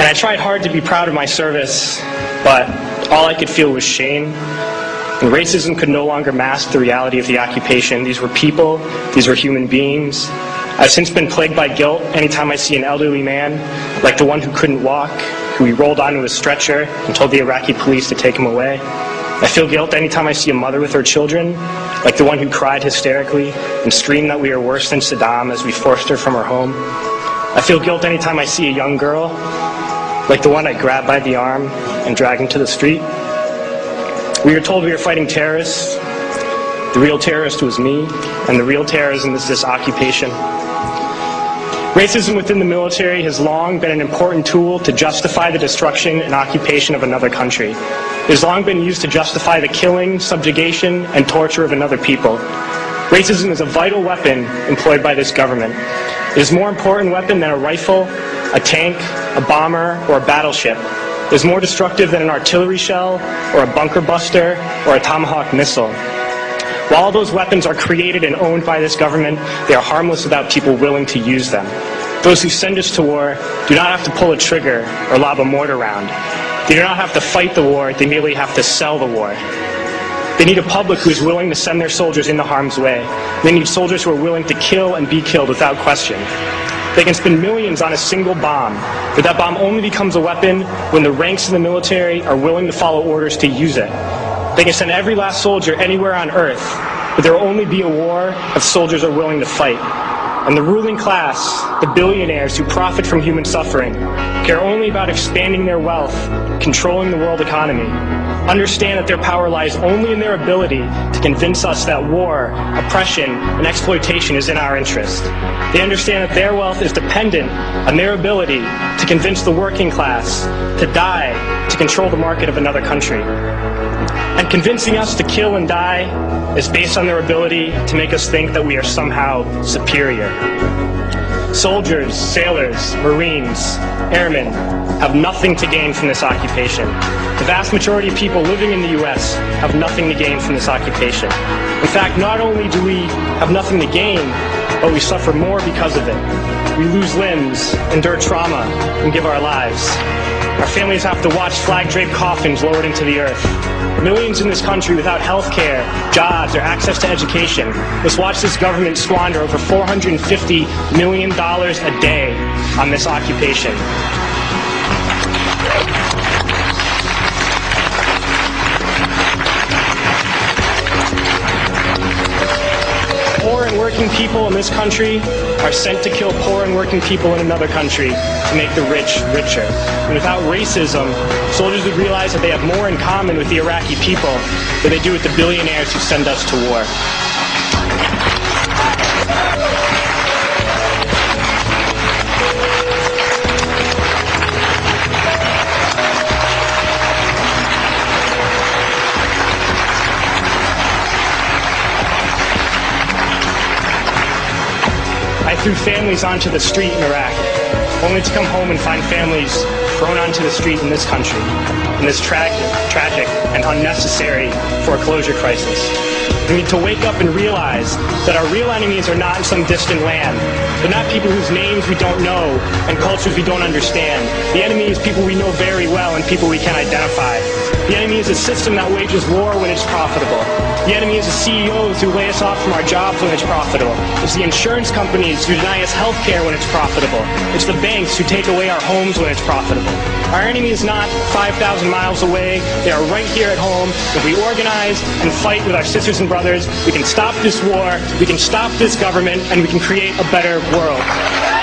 And I tried hard to be proud of my service, but all I could feel was shame. And racism could no longer mask the reality of the occupation. These were people, these were human beings. I've since been plagued by guilt anytime I see an elderly man, like the one who couldn't walk, who we rolled onto a stretcher and told the Iraqi police to take him away. I feel guilt anytime I see a mother with her children, like the one who cried hysterically and screamed that we are worse than Saddam as we forced her from her home. I feel guilt anytime I see a young girl, like the one I grabbed by the arm and dragged into the street. We were told we were fighting terrorists. The real terrorist was me, and the real terrorism is this occupation. Racism within the military has long been an important tool to justify the destruction and occupation of another country. It has long been used to justify the killing, subjugation, and torture of another people. Racism is a vital weapon employed by this government. It is a more important weapon than a rifle, a tank, a bomber, or a battleship. It is more destructive than an artillery shell, or a bunker buster, or a Tomahawk missile. While all those weapons are created and owned by this government, they are harmless without people willing to use them. Those who send us to war do not have to pull a trigger or lob a mortar round. They do not have to fight the war, they merely have to sell the war. They need a public who is willing to send their soldiers into harm's way. They need soldiers who are willing to kill and be killed without question. They can spend millions on a single bomb, but that bomb only becomes a weapon when the ranks of the military are willing to follow orders to use it. They can send every last soldier anywhere on earth, but there will only be a war if soldiers are willing to fight. And the ruling class, the billionaires who profit from human suffering, care only about expanding their wealth, controlling the world economy. Understand that their power lies only in their ability to convince us that war, oppression, and exploitation is in our interest. They understand that their wealth is dependent on their ability to convince the working class to die to control the market of another country. And convincing us to kill and die is based on their ability to make us think that we are somehow superior. Soldiers, sailors, Marines, airmen have nothing to gain from this occupation. The vast majority of people living in the U.S. have nothing to gain from this occupation. In fact, not only do we have nothing to gain, but we suffer more because of it. We lose limbs, endure trauma, and give our lives. Our families have to watch flag-draped coffins lowered into the earth. Millions in this country without health care, jobs, or access to education must watch this government squander over $450 million a day on this occupation. Poor and working people in this country are sent to kill poor and working people in another country to make the rich richer. And without racism, soldiers would realize that they have more in common with the Iraqi people than they do with the billionaires who send us to war. I threw families onto the street in Iraq, only to come home and find families thrown onto the street in this country, in this tragic and unnecessary foreclosure crisis. We need to wake up and realize that our real enemies are not in some distant land. They're not people whose names we don't know and cultures we don't understand. The enemy is people we know very well and people we can identify. The enemy is a system that wages war when it's profitable. The enemy is the CEOs who lay us off from our jobs when it's profitable. It's the insurance companies who deny us health care when it's profitable. It's the banks who take away our homes when it's profitable. Our enemy is not 5,000 miles away. They are right here at home. If we organize and fight with our sisters and brothers, we can stop this war, we can stop this government, and we can create a better world.